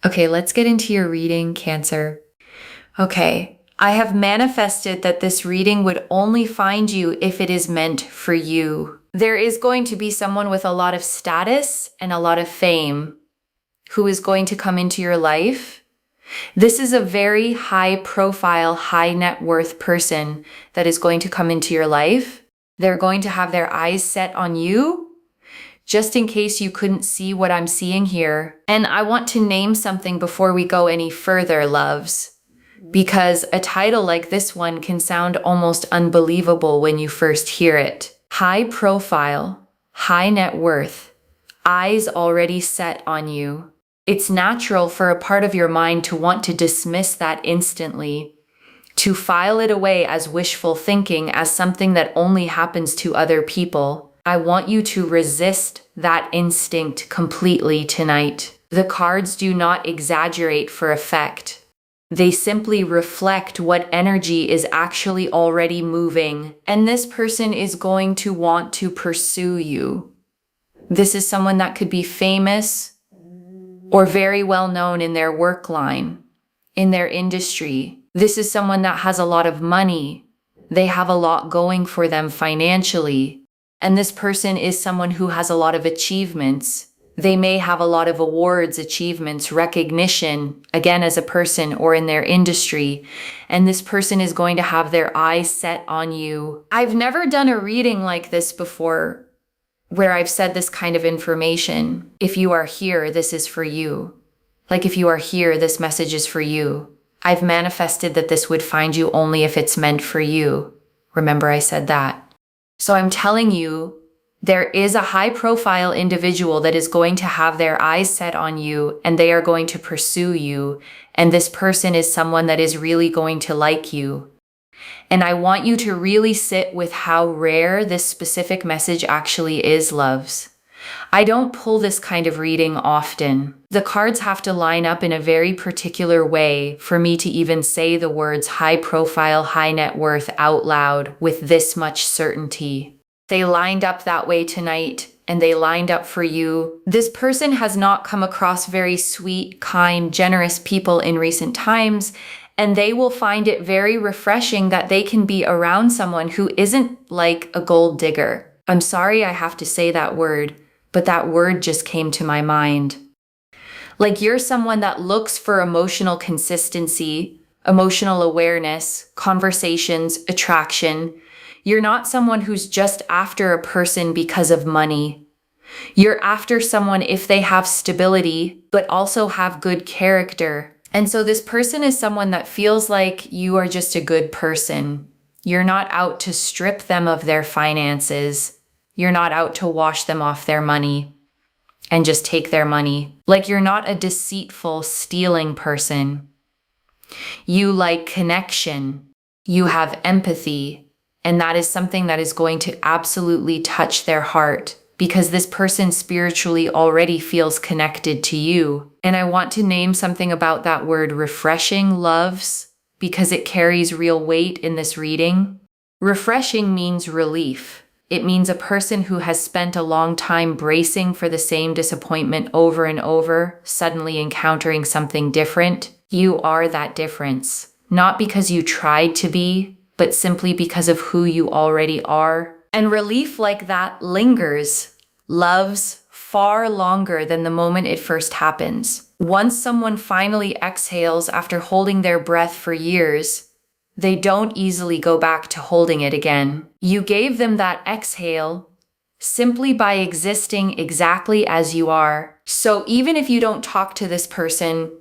Okay, let's get into your reading, Cancer. Okay, I have manifested that this reading would only find you if it is meant for you. There is going to be someone with a lot of status and a lot of fame who is going to come into your life. This is a very high profile, high net worth person that is going to come into your life. They're going to have their eyes set on you, just in case you couldn't see what I'm seeing here. And I want to name something before we go any further, loves, because a title like this one can sound almost unbelievable when you first hear it. High profile, high net worth, eyes already set on you. It's natural for a part of your mind to want to dismiss that instantly, to file it away as wishful thinking, as something that only happens to other people. I want you to resist that instinct completely tonight. The cards do not exaggerate for effect. They simply reflect what energy is actually already moving, and this person is going to want to pursue you. This is someone that could be famous or very well known in their work line, in their industry. This is someone that has a lot of money. They have a lot going for them financially. And this person is someone who has a lot of achievements. They may have a lot of awards, achievements, recognition, again, as a person or in their industry. And this person is going to have their eyes set on you. I've never done a reading like this before, where I've said this kind of information. If you are here, this is for you. Like, if you are here, this message is for you. I've manifested that this would find you only if it's meant for you. Remember, I said that. So I'm telling you, there is a high profile individual that is going to have their eyes set on you, and they are going to pursue you. And this person is someone that is really going to like you. And I want you to really sit with how rare this specific message actually is, loves. I don't pull this kind of reading often. The cards have to line up in a very particular way for me to even say the words high profile, high net worth out loud with this much certainty. They lined up that way tonight, and they lined up for you. This person has not come across very sweet, kind, generous people in recent times, and they will find it very refreshing that they can be around someone who isn't like a gold digger. I'm sorry I have to say that word, but that word just came to my mind. Like, you're someone that looks for emotional consistency, emotional awareness, conversations, attraction. You're not someone who's just after a person because of money. You're after someone if they have stability, but also have good character. And so this person is someone that feels like you are just a good person. You're not out to strip them of their finances. You're not out to wash them off their money and just take their money. Like, you're not a deceitful, stealing person. You like connection. You have empathy. And that is something that is going to absolutely touch their heart, because this person spiritually already feels connected to you. And I want to name something about that word refreshing, loves, because it carries real weight in this reading. Refreshing means relief. It means a person who has spent a long time bracing for the same disappointment over and over, suddenly encountering something different. You are that difference. Not because you tried to be, but simply because of who you already are. And relief like that lingers, loves, far longer than the moment it first happens. Once someone finally exhales after holding their breath for years, they don't easily go back to holding it again. You gave them that exhale simply by existing exactly as you are. So even if you don't talk to this person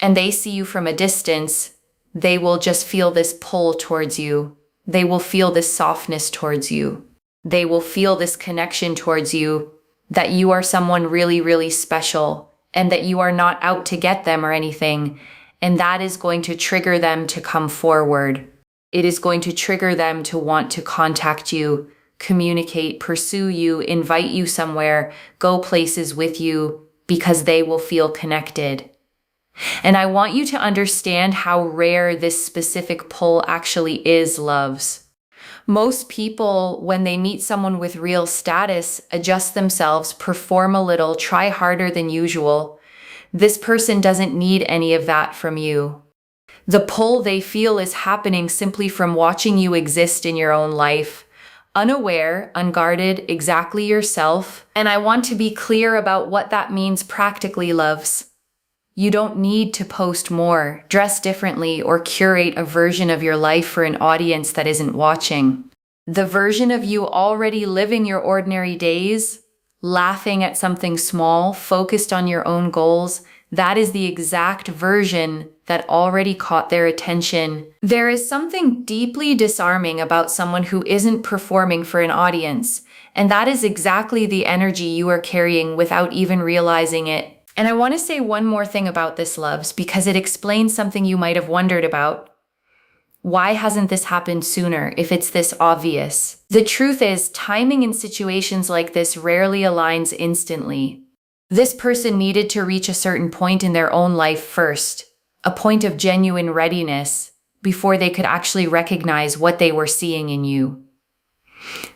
and they see you from a distance, they will just feel this pull towards you. They will feel this softness towards you. They will feel this connection towards you, that you are someone really, really special, and that you are not out to get them or anything. And that is going to trigger them to come forward. It is going to trigger them to want to contact you, communicate, pursue you, invite you somewhere, go places with you, because they will feel connected. And I want you to understand how rare this specific pull actually is, loves. Most people, when they meet someone with real status, adjust themselves, perform a little, try harder than usual. This person doesn't need any of that from you. The pull they feel is happening simply from watching you exist in your own life, unaware, unguarded, exactly yourself. And I want to be clear about what that means practically, loves. You don't need to post more, dress differently, or curate a version of your life for an audience that isn't watching. The version of you already living your ordinary days, laughing at something small, focused on your own goals, that is the exact version that already caught their attention. There is something deeply disarming about someone who isn't performing for an audience, and that is exactly the energy you are carrying without even realizing it. And I want to say one more thing about this, loves, because it explains something you might have wondered about. Why hasn't this happened sooner if it's this obvious? The truth is, timing in situations like this rarely aligns instantly. This person needed to reach a certain point in their own life first, a point of genuine readiness, before they could actually recognize what they were seeing in you.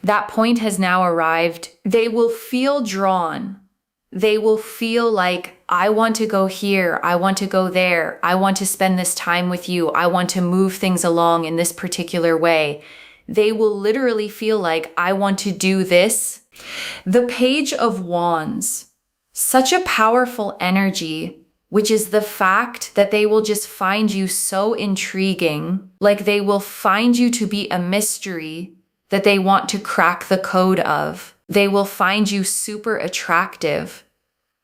That point has now arrived. They will feel drawn. They will feel like, I want to go here, I want to go there, I want to spend this time with you, I want to move things along in this particular way. They will literally feel like, I want to do this. The Page of Wands, such a powerful energy, which is the fact that they will just find you so intriguing, like they will find you to be a mystery that they want to crack the code of. They will find you super attractive.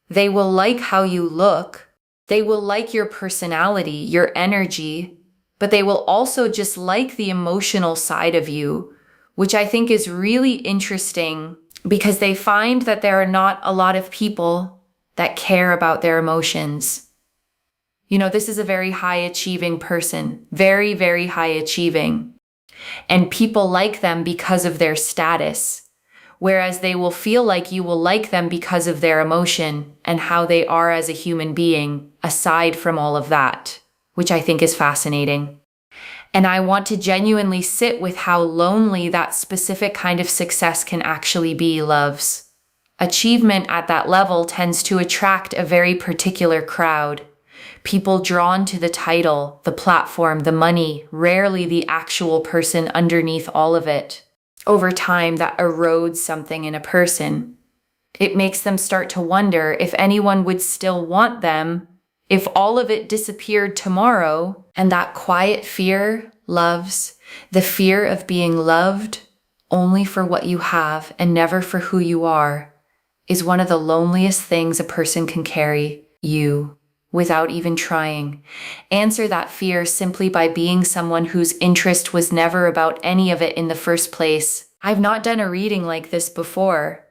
They will like how you look. They will like your personality, your energy, but they will also just like the emotional side of you, which I think is really interesting because they find that there are not a lot of people that care about their emotions. You know, this is a very high achieving person, very, very high achieving. And people like them because of their status, whereas they will feel like you will like them because of their emotion and how they are as a human being, aside from all of that, which I think is fascinating. And I want to genuinely sit with how lonely that specific kind of success can actually be, loves. Achievement at that level tends to attract a very particular crowd. People drawn to the title, the platform, the money, rarely the actual person underneath all of it. Over time, that erodes something in a person. It makes them start to wonder if anyone would still want them if all of it disappeared tomorrow. And that quiet fear, loves, the fear of being loved only for what you have and never for who you are, is one of the loneliest things a person can carry, you, without even trying. Answer that fear simply by being someone whose interest was never about any of it in the first place. I've not done a reading like this before.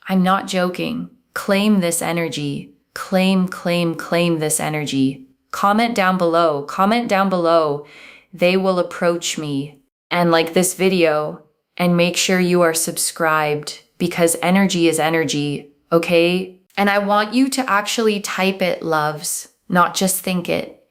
I'm not joking. Claim this energy. Claim this energy. Comment down below. Comment down below. They will approach me. And like this video. And make sure you are subscribed, because energy is energy, okay? And I want you to actually type it, loves, not just think it.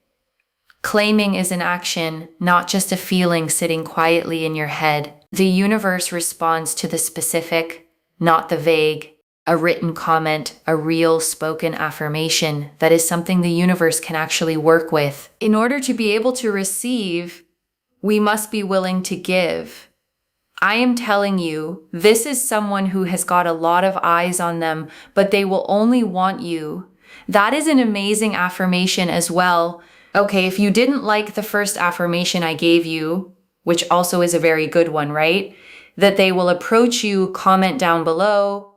Claiming is an action, not just a feeling sitting quietly in your head. The universe responds to the specific, not the vague. A written comment, a real spoken affirmation, that is something the universe can actually work with. In order to be able to receive, we must be willing to give. I am telling you, this is someone who has got a lot of eyes on them, but they will only want you. That is an amazing affirmation as well. Okay, if you didn't like the first affirmation I gave you, which also is a very good one, right? That they will approach you, comment down below.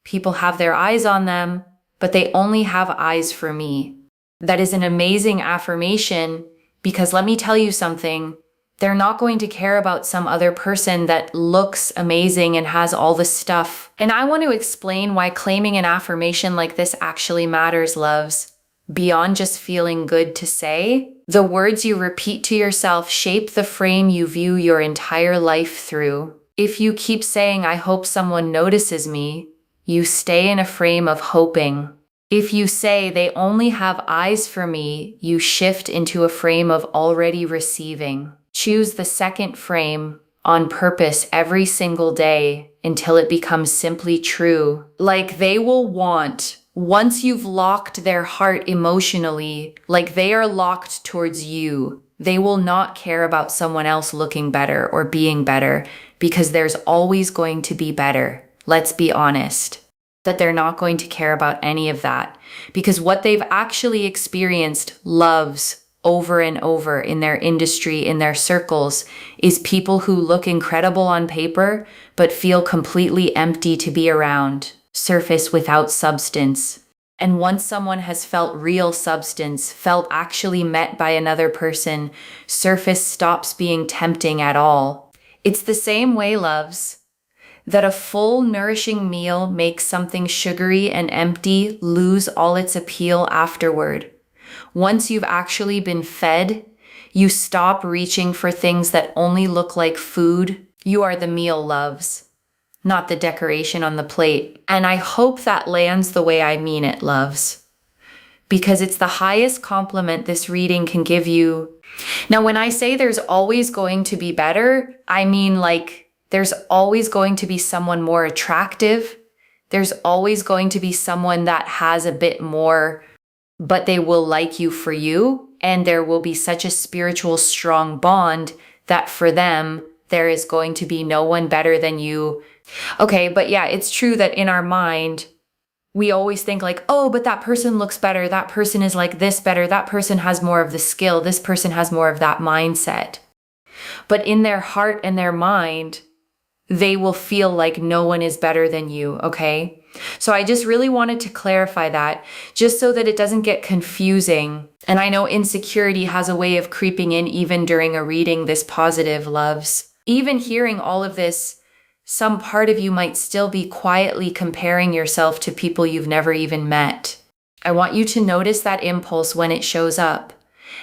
People have their eyes on them, but they only have eyes for me. That is an amazing affirmation, because let me tell you something. They're not going to care about some other person that looks amazing and has all the stuff. And I want to explain why claiming an affirmation like this actually matters, loves. Beyond just feeling good to say, the words you repeat to yourself shape the frame you view your entire life through. If you keep saying, I hope someone notices me, you stay in a frame of hoping. If you say, they only have eyes for me, you shift into a frame of already receiving. Choose the second frame on purpose every single day until it becomes simply true. Like they will want Once you've locked their heart emotionally, like they are locked towards you, they will not care about someone else looking better or being better because there's always going to be better. Let's be honest that they're not going to care about any of that because what they've actually experienced loves over and over in their industry, in their circles, is people who look incredible on paper, but feel completely empty to be around, surface without substance. And once someone has felt real substance, felt actually met by another person, surface stops being tempting at all. It's the same way, loves, that a full, nourishing meal makes something sugary and empty lose all its appeal afterward. Once you've actually been fed, you stop reaching for things that only look like food. You are the meal, loves, not the decoration on the plate. And I hope that lands the way I mean it, loves, because it's the highest compliment this reading can give you. Now, when I say there's always going to be better, I mean like there's always going to be someone more attractive. There's always going to be someone that has a bit more, but they will like you for you. And there will be such a spiritual, strong bond that for them, there is going to be no one better than you. Okay, but yeah, it's true that in our mind, we always think like, oh, but that person looks better. That person is like this better. That person has more of the skill. This person has more of that mindset. But in their heart and their mind, they will feel like no one is better than you, okay? So I just really wanted to clarify that just so that it doesn't get confusing. And I know insecurity has a way of creeping in even during a reading this positive, loves. Even hearing all of this, some part of you might still be quietly comparing yourself to people you've never even met. I want you to notice that impulse when it shows up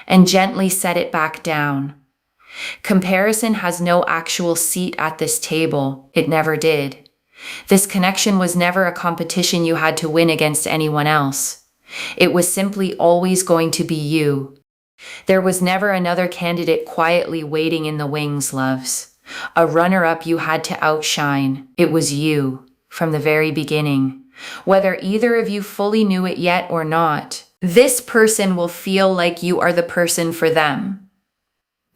and gently set it back down. Comparison has no actual seat at this table. It never did. This connection was never a competition you had to win against anyone else. It was simply always going to be you. There was never another candidate quietly waiting in the wings, loves. A runner-up you had to outshine. It was you, from the very beginning. Whether either of you fully knew it yet or not, this person will feel like you are the person for them.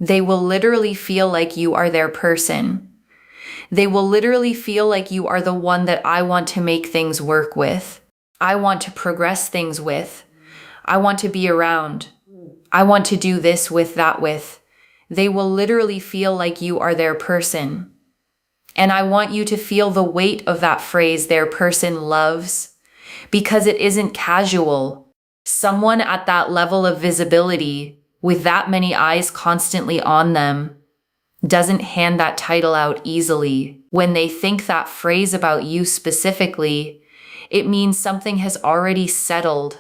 They will literally feel like you are their person. They will literally feel like you are the one that I want to make things work with. I want to progress things with. I want to be around. I want to do this with, that with. They will literally feel like you are their person. And I want you to feel the weight of that phrase, their person, loves, because it isn't casual. Someone at that level of visibility, with that many eyes constantly on them, doesn't hand that title out easily. When they think that phrase about you specifically, it means something has already settled,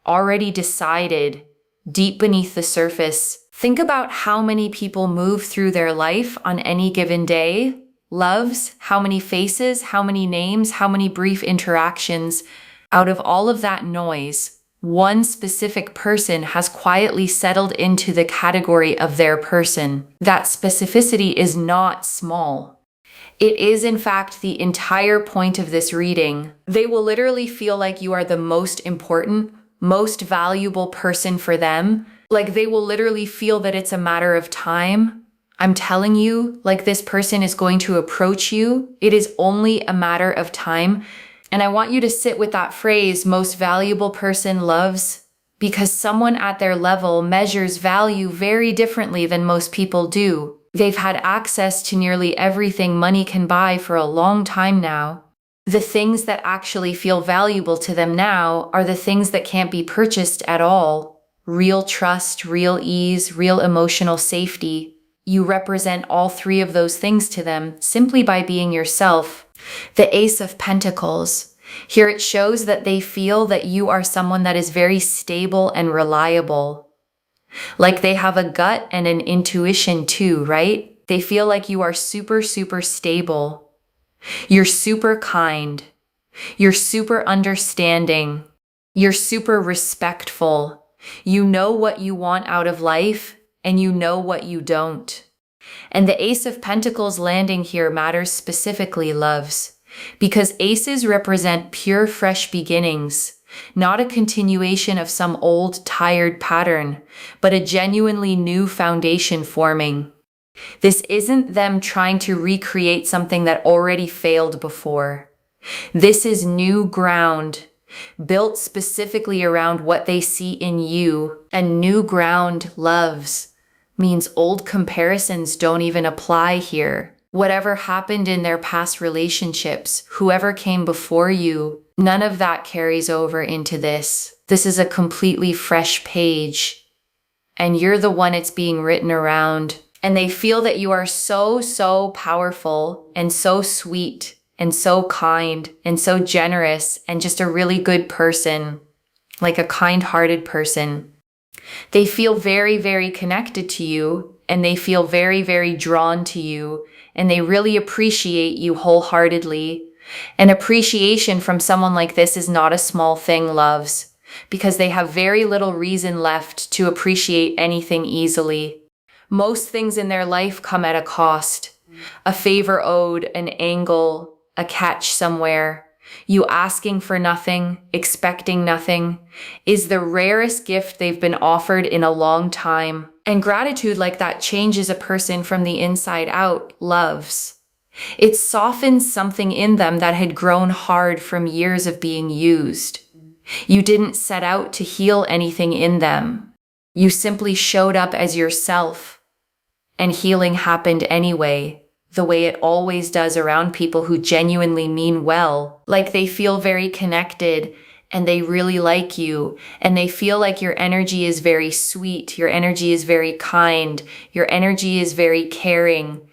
already decided, deep beneath the surface. Think about how many people move through their life on any given day. Loves, how many faces, how many names, how many brief interactions. Out of all of that noise, one specific person has quietly settled into the category of their person. That specificity is not small. It is, in fact, the entire point of this reading. They will literally feel like you are the most important, most valuable person for them. Like they will literally feel that it's a matter of time. I'm telling you, like this person is going to approach you. It is only a matter of time. And I want you to sit with that phrase, most valuable person, loves, because someone at their level measures value very differently than most people do. They've had access to nearly everything money can buy for a long time now. The things that actually feel valuable to them now are the things that can't be purchased at all. Real trust, real ease, real emotional safety. You represent all three of those things to them simply by being yourself. The Ace of Pentacles. Here it shows that they feel that you are someone that is very stable and reliable. Like they have a gut and an intuition too, right? They feel like you are super, super stable. You're super kind. You're super understanding. You're super respectful. You know what you want out of life and you know what you don't. And the Ace of Pentacles landing here matters specifically, loves, because aces represent pure, fresh beginnings. Not a continuation of some old, tired pattern, but a genuinely new foundation forming. This isn't them trying to recreate something that already failed before. This is new ground, built specifically around what they see in you. And new ground, loves, means old comparisons don't even apply here. Whatever happened in their past relationships, whoever came before you, none of that carries over into this. This is a completely fresh page, and you're the one it's being written around. And they feel that you are so powerful and so sweet and so kind and so generous and just a really good person, like a kind-hearted person. They feel very connected to you, and they feel very drawn to you, and they really appreciate you wholeheartedly. And appreciation from someone like this is not a small thing, loves, because they have very little reason left to appreciate anything easily. Most things in their life come at a cost. A favor owed, an angle, a catch somewhere. You asking for nothing, expecting nothing, is the rarest gift they've been offered in a long time. And gratitude like that changes a person from the inside out, loves. It softens something in them that had grown hard from years of being used. You didn't set out to heal anything in them. You simply showed up as yourself, and healing happened anyway. The way it always does around people who genuinely mean well, like they feel very connected and they really like you, and they feel like your energy is very sweet, your energy is very kind, your energy is very caring,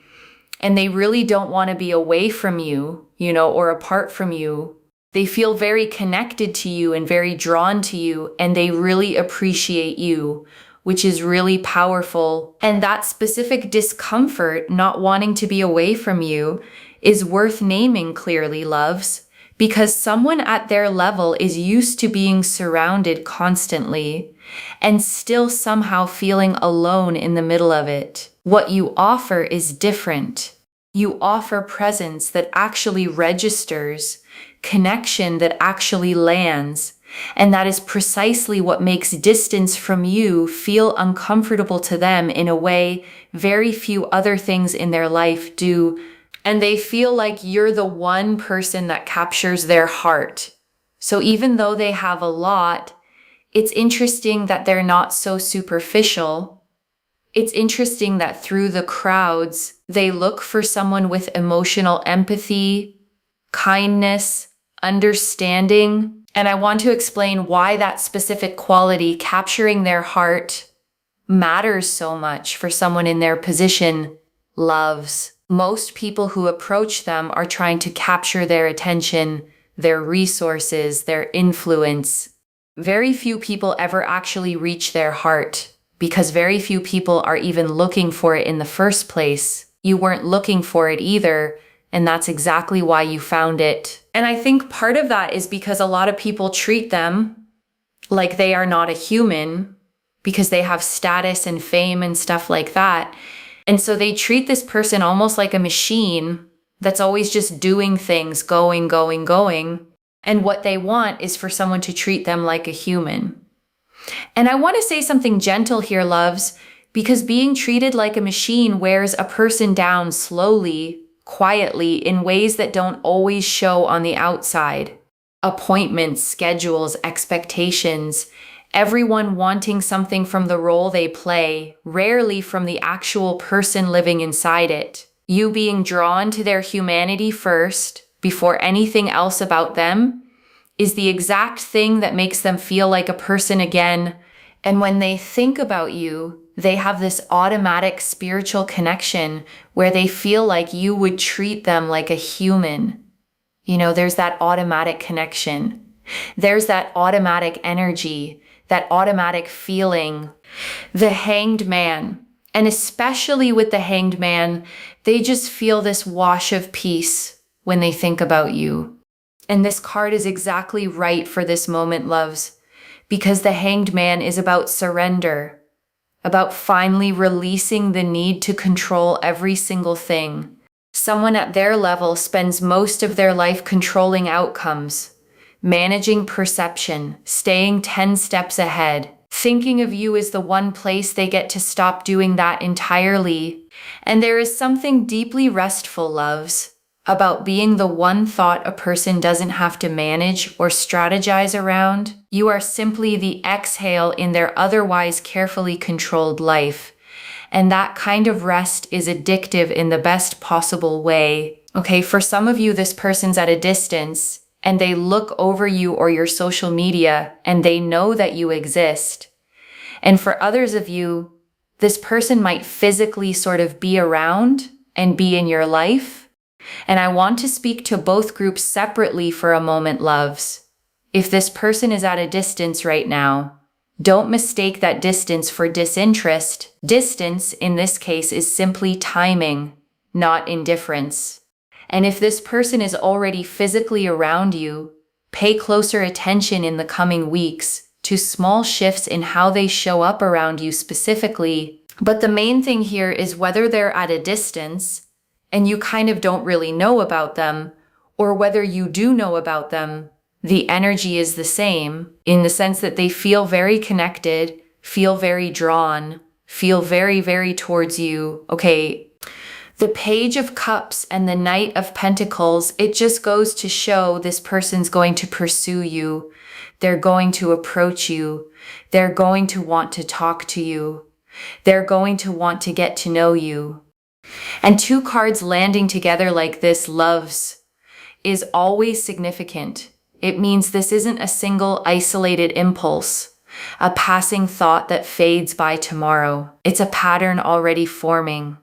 and they really don't want to be away from you, or apart from you. They feel very connected to you and very drawn to you, and they really appreciate you, which is really powerful. And that specific discomfort, not wanting to be away from you, is worth naming clearly, loves, because someone at their level is used to being surrounded constantly and still somehow feeling alone in the middle of it. What you offer is different. You offer presence that actually registers, connection that actually lands. And that is precisely what makes distance from you feel uncomfortable to them in a way very few other things in their life do. And they feel like you're the one person that captures their heart. So even though they have a lot, it's interesting that they're not so superficial. It's interesting that through the crowds, they look for someone with emotional empathy, kindness, understanding. And I want to explain why that specific quality, capturing their heart, matters so much for someone in their position, loves. Most people who approach them are trying to capture their attention, their resources, their influence. Very few people ever actually reach their heart, because very few people are even looking for it in the first place. You weren't looking for it either, and that's exactly why you found it. And I think part of that is because a lot of people treat them like they are not a human, because they have status and fame and stuff like that. And so they treat this person almost like a machine that's always just doing things, going. And what they want is for someone to treat them like a human. And I want to say something gentle here, loves, because being treated like a machine wears a person down slowly, quietly, in ways that don't always show on the outside. Appointments, schedules, expectations, everyone wanting something from the role they play, rarely from the actual person living inside it. You being drawn to their humanity first, before anything else about them, is the exact thing that makes them feel like a person again. And when they think about you, they have this automatic spiritual connection where they feel like you would treat them like a human. There's that automatic connection. There's that automatic energy, that automatic feeling. The Hanged Man, and especially with the Hanged Man, they just feel this wash of peace when they think about you. And this card is exactly right for this moment, loves, because the Hanged Man is about surrender, about finally releasing the need to control every single thing. Someone at their level spends most of their life controlling outcomes. managing perception, staying 10 steps ahead. Thinking of you is the one place they get to stop doing that entirely. And there is something deeply restful, loves, about being the one thought a person doesn't have to manage or strategize around. You are simply the exhale in their otherwise carefully controlled life. And that kind of rest is addictive in the best possible way. Okay, for some of you, this person's at a distance and they look over you or your social media and they know that you exist. And for others of you, this person might physically sort of be around and be in your life. And I want to speak to both groups separately for a moment, loves. If this person is at a distance right now, don't mistake that distance for disinterest. Distance, in this case, is simply timing, not indifference. And if this person is already physically around you, pay closer attention in the coming weeks to small shifts in how they show up around you specifically. But the main thing here is whether they're at a distance and you kind of don't really know about them, or whether you do know about them, the energy is the same in the sense that they feel very connected, feel very drawn, feel very, very towards you. Okay. The Page of Cups and the Knight of Pentacles, it just goes to show this person's going to pursue you. They're going to approach you. They're going to want to talk to you. They're going to want to get to know you. And two cards landing together like this, loves, is always significant. It means this isn't a single isolated impulse, a passing thought that fades by tomorrow. It's a pattern already forming.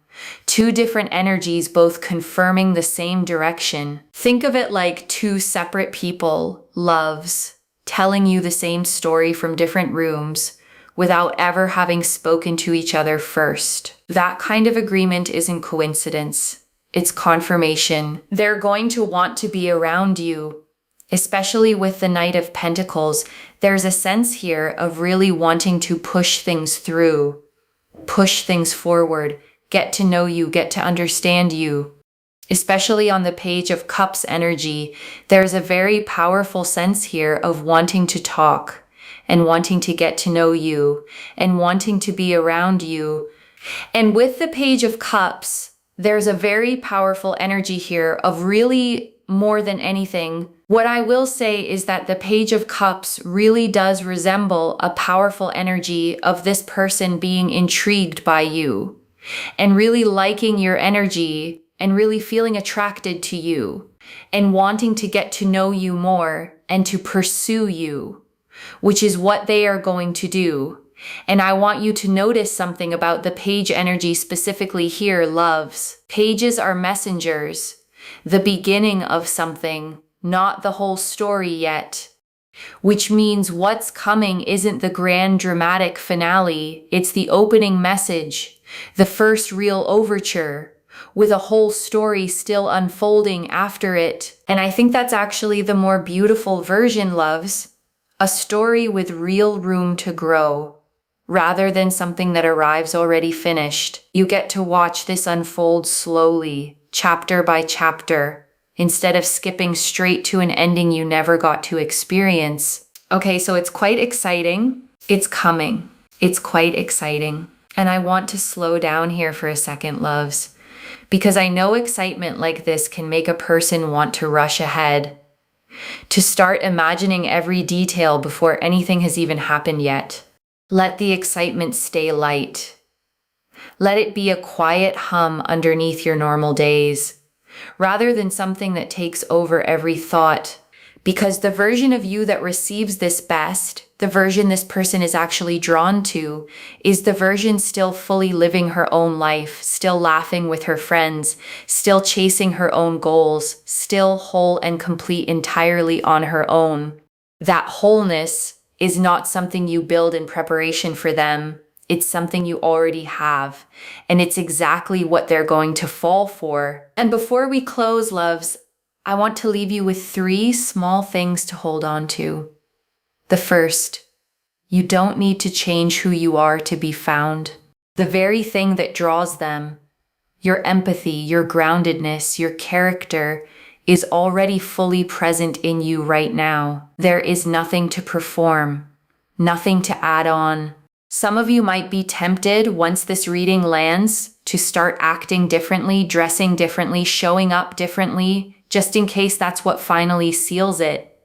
Two different energies both confirming the same direction. Think of it like two separate people, loves, telling you the same story from different rooms without ever having spoken to each other first. That kind of agreement isn't coincidence. It's confirmation. They're going to want to be around you, especially with the Knight of Pentacles. There's a sense here of really wanting to push things through, push things forward, get to know you, get to understand you. Especially on the Page of Cups energy, there's a very powerful sense here of wanting to talk and wanting to get to know you and wanting to be around you. And with the Page of Cups, there's a very powerful energy here of really more than anything. What I will say is that the Page of Cups really does resemble a powerful energy of this person being intrigued by you and really liking your energy and really feeling attracted to you and wanting to get to know you more and to pursue you, which is what they are going to do. And I want you to notice something about the page energy specifically here, loves. Pages are messengers, the beginning of something, not the whole story yet. Which means what's coming isn't the grand dramatic finale, it's the opening message, the first real overture, with a whole story still unfolding after it. And I think that's actually the more beautiful version, loves. A story with real room to grow, rather than something that arrives already finished. You get to watch this unfold slowly, chapter by chapter, instead of skipping straight to an ending you never got to experience. Okay, so it's quite exciting. It's coming. It's quite exciting. And I want to slow down here for a second, loves, because I know excitement like this can make a person want to rush ahead, to start imagining every detail before anything has even happened yet. Let the excitement stay light. Let it be a quiet hum underneath your normal days, rather than something that takes over every thought. Because the version of you that receives this best, the version this person is actually drawn to, is the version still fully living her own life, still laughing with her friends, still chasing her own goals, still whole and complete entirely on her own. That wholeness is not something you build in preparation for them. It's something you already have, and it's exactly what they're going to fall for. And before we close, loves, I want to leave you with 3 small things to hold on to. The first, you don't need to change who you are to be found. The very thing that draws them, your empathy, your groundedness, your character, is already fully present in you right now. There is nothing to perform, nothing to add on. Some of you might be tempted once this reading lands to start acting differently, dressing differently, showing up differently, just in case that's what finally seals it.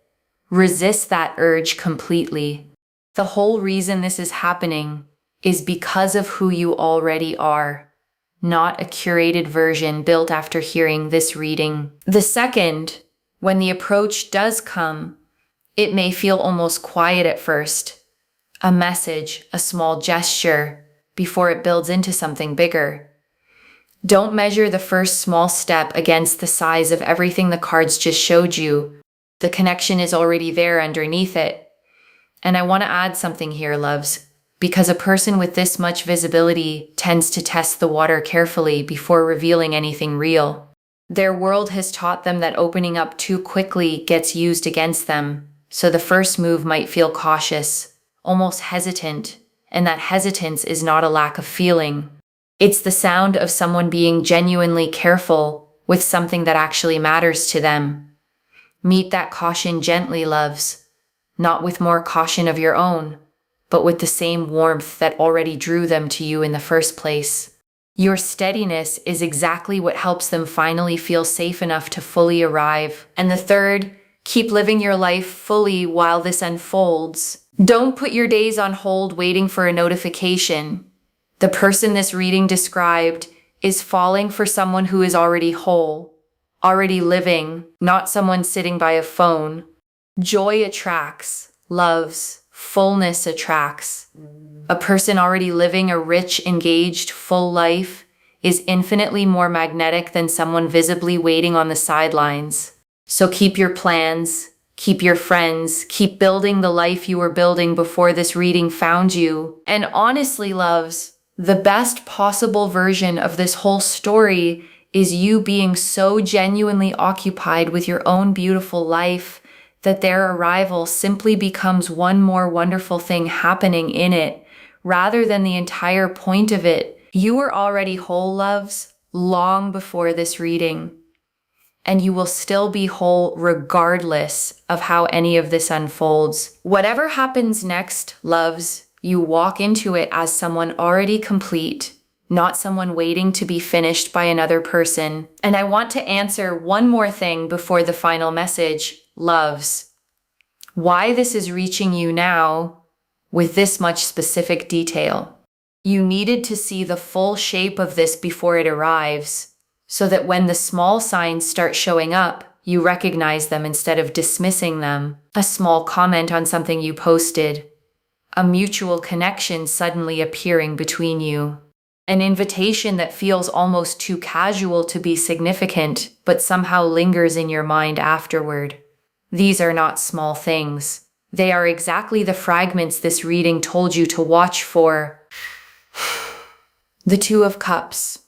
Resist that urge completely. The whole reason this is happening is because of who you already are, not a curated version built after hearing this reading. The second, when the approach does come, it may feel almost quiet at first. A message, a small gesture, before it builds into something bigger. Don't measure the first small step against the size of everything the cards just showed you. The connection is already there underneath it. And I want to add something here, loves, because a person with this much visibility tends to test the water carefully before revealing anything real. Their world has taught them that opening up too quickly gets used against them, so the first move might feel cautious, almost hesitant, and that hesitance is not a lack of feeling. It's the sound of someone being genuinely careful with something that actually matters to them. Meet that caution gently, loves, not with more caution of your own, but with the same warmth that already drew them to you in the first place. Your steadiness is exactly what helps them finally feel safe enough to fully arrive. And the third, keep living your life fully while this unfolds. Don't put your days on hold waiting for a notification. The person this reading described is falling for someone who is already whole, already living, not someone sitting by a phone. Joy attracts, loves, fullness attracts. A person already living a rich, engaged, full life is infinitely more magnetic than someone visibly waiting on the sidelines. So keep your plans, keep your friends, keep building the life you were building before this reading found you. And honestly, loves, the best possible version of this whole story is you being so genuinely occupied with your own beautiful life that their arrival simply becomes one more wonderful thing happening in it, rather than the entire point of it. You were already whole, loves, long before this reading, and you will still be whole regardless of how any of this unfolds. Whatever happens next, loves, you walk into it as someone already complete, not someone waiting to be finished by another person. And I want to answer one more thing before the final message, loves. Why this is reaching you now with this much specific detail. You needed to see the full shape of this before it arrives, so that when the small signs start showing up, you recognize them instead of dismissing them. A small comment on something you posted, a mutual connection suddenly appearing between you, an invitation that feels almost too casual to be significant, but somehow lingers in your mind afterward. These are not small things. They are exactly the fragments this reading told you to watch for. The Two of Cups.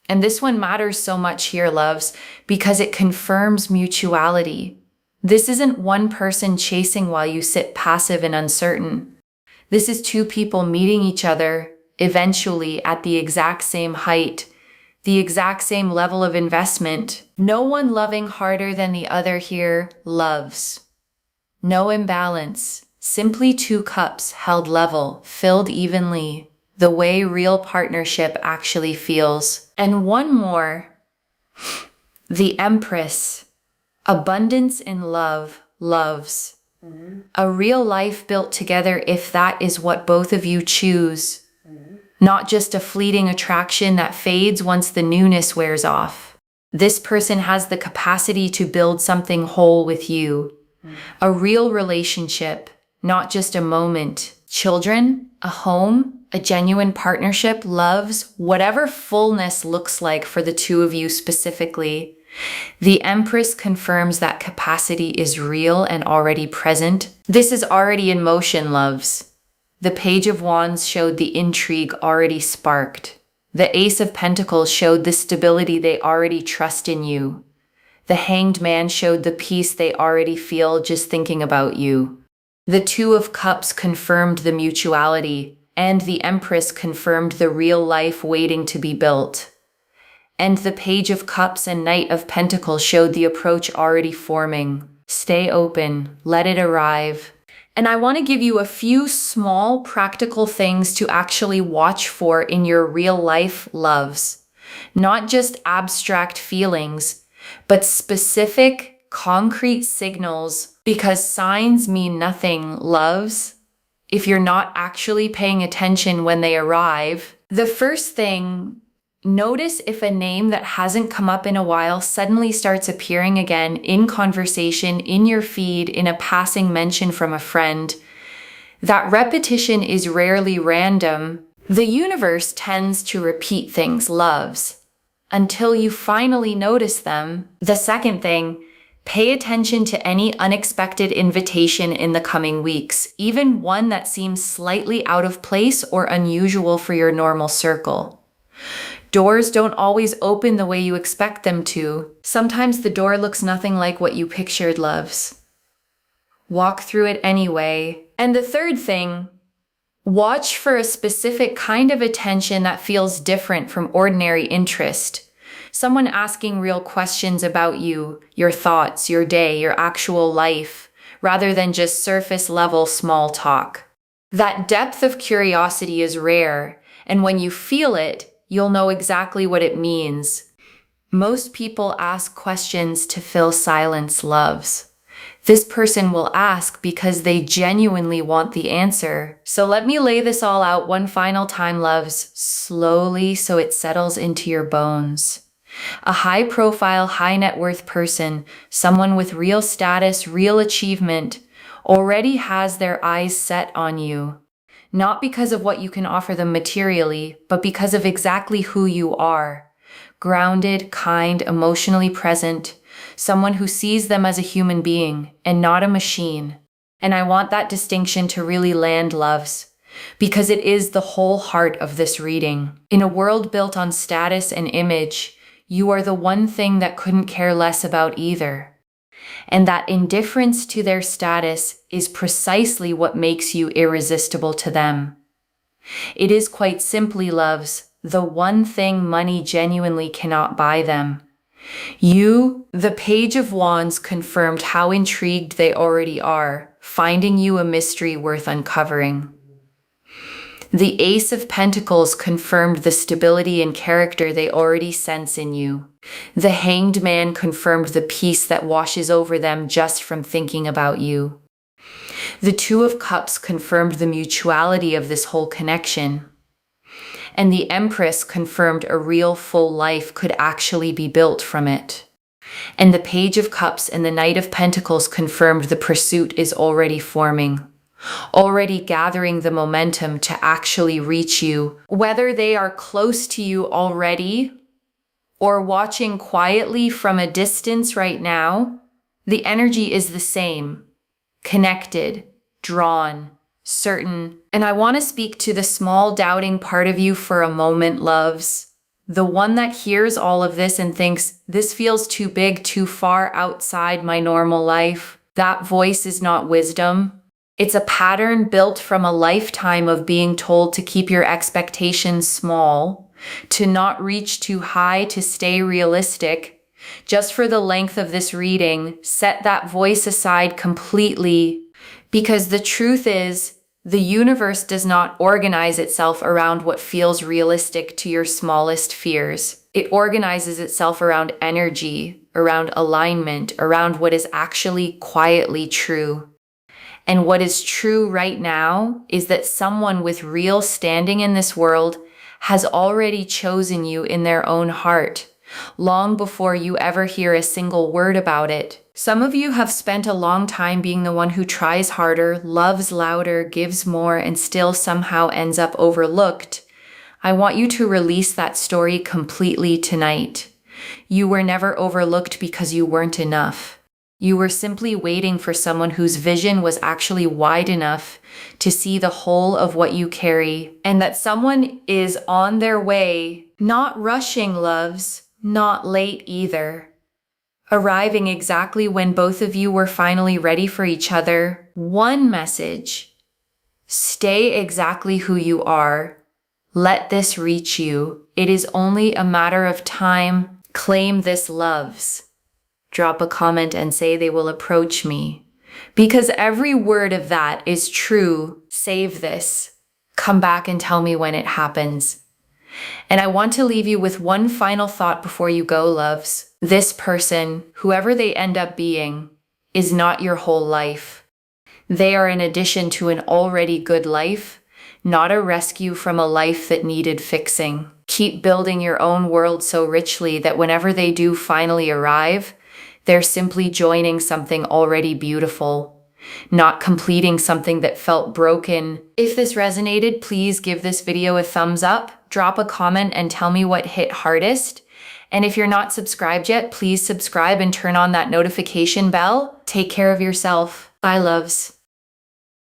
And this one matters so much here, loves, because it confirms mutuality. This isn't one person chasing while you sit passive and uncertain. This is two people meeting each other, eventually at the exact same height, the exact same level of investment. No one loving harder than the other here, loves. No imbalance, simply two cups held level, filled evenly, the way real partnership actually feels. And one more, the Empress, abundance in love, loves. A real life built together if that is what both of you choose. Not just a fleeting attraction that fades once the newness wears off. This person has the capacity to build something whole with you. A real relationship, not just a moment. Children, a home, a genuine partnership, loves, whatever fullness looks like for the two of you specifically. The Empress confirms that capacity is real and already present. This is already in motion, loves. The Page of Wands showed the intrigue already sparked. The Ace of Pentacles showed the stability they already trust in you. The Hanged Man showed the peace they already feel just thinking about you. The Two of Cups confirmed the mutuality, and the Empress confirmed the real life waiting to be built. And the Page of Cups and Knight of Pentacles showed the approach already forming. Stay open, let it arrive. And I want to give you a few small practical things to actually watch for in your real life loves. Not just abstract feelings, but specific, concrete signals, because signs mean nothing, loves, if you're not actually paying attention when they arrive. The first thing, notice if a name that hasn't come up in a while suddenly starts appearing again in conversation, in your feed, in a passing mention from a friend. That repetition is rarely random. The universe tends to repeat things, loves, until you finally notice them. The second thing, pay attention to any unexpected invitation in the coming weeks, even one that seems slightly out of place or unusual for your normal circle. Doors don't always open the way you expect them to. Sometimes the door looks nothing like what you pictured, loves. Walk through it anyway. And the third thing, watch for a specific kind of attention that feels different from ordinary interest. Someone asking real questions about you, your thoughts, your day, your actual life, rather than just surface level small talk. That depth of curiosity is rare, and when you feel it, you'll know exactly what it means. Most people ask questions to fill silence, loves. This person will ask because they genuinely want the answer. So let me lay this all out one final time, loves, slowly so it settles into your bones. A high-profile, high-net-worth person, someone with real status, real achievement, already has their eyes set on you. Not because of what you can offer them materially, but because of exactly who you are. Grounded, kind, emotionally present, someone who sees them as a human being and not a machine. And I want that distinction to really land, loves, because it is the whole heart of this reading. In a world built on status and image, you are the one thing that couldn't care less about either. And that indifference to their status is precisely what makes you irresistible to them. It is quite simply, loves, the one thing money genuinely cannot buy them. You, the Page of Wands, confirmed how intrigued they already are, finding you a mystery worth uncovering. The Ace of Pentacles confirmed the stability and character they already sense in you. The Hanged Man confirmed the peace that washes over them just from thinking about you. The Two of Cups confirmed the mutuality of this whole connection. And the Empress confirmed a real full life could actually be built from it. And the Page of Cups and the Knight of Pentacles confirmed the pursuit is already forming, already gathering the momentum to actually reach you. Whether they are close to you already or watching quietly from a distance right now, the energy is the same, connected, drawn, certain. And I want to speak to the small doubting part of you for a moment, loves. The one that hears all of this and thinks, this feels too big, too far outside my normal life. That voice is not wisdom. It's a pattern built from a lifetime of being told to keep your expectations small, to not reach too high, to stay realistic. Just for the length of this reading, set that voice aside completely, because the truth is, the universe does not organize itself around what feels realistic to your smallest fears. It organizes itself around energy, around alignment, around what is actually quietly true. And what is true right now is that someone with real standing in this world has already chosen you in their own heart, long before you ever hear a single word about it. Some of you have spent a long time being the one who tries harder, loves louder, gives more, and still somehow ends up overlooked. I want you to release that story completely tonight. You were never overlooked because you weren't enough. You were simply waiting for someone whose vision was actually wide enough to see the whole of what you carry, and that someone is on their way, not rushing, loves, not late either. Arriving exactly when both of you were finally ready for each other. One message: stay exactly who you are. Let this reach you. It is only a matter of time. Claim this, loves. Drop a comment and say they will approach me. Because every word of that is true. Save this. Come back and tell me when it happens. And I want to leave you with one final thought before you go, loves. This person, whoever they end up being, is not your whole life. They are an addition to an already good life, not a rescue from a life that needed fixing. Keep building your own world so richly that whenever they do finally arrive, they're simply joining something already beautiful, not completing something that felt broken. If this resonated, please give this video a thumbs up, drop a comment and tell me what hit hardest. And if you're not subscribed yet, please subscribe and turn on that notification bell. Take care of yourself. Bye, loves.